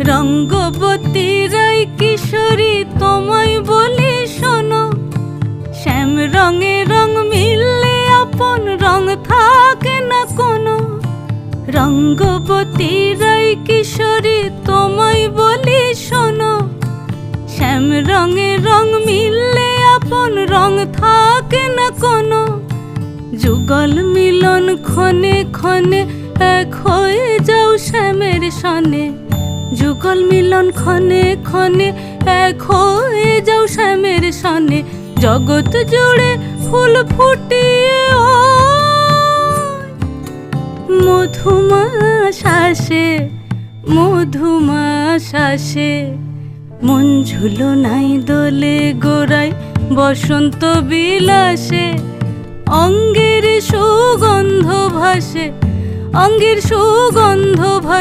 রঙ্গবতী রাই কিশোরী তোমায় বলি শোনো, শ্যাম রঙে রং মিললে আপন রং থাকে না কোনো। রঙ্গবতী রাই কিশোরী তোমায় বলি শোনো, শ্যাম রঙে রং মিললে আপন রং থাকে না কোনো। যুগল মিলন ক্ষণে ক্ষণে এক হয়ে যাও শ্যামের সনে, যুগল মিলন ক্ষণে ক্ষণে এক হয়ে যাও শ্যামের সনে। জগৎ জুড়ে ফুল ফুটিয়ে মধুমাস আসে, মধুমাস আসে। মন ঝুলনাই দোলে গোড়ায় বসন্ত বিলাসে, অঙ্গের সুগন্ধ ভাসে, অঙ্গের সুগন্ধ ভাসে।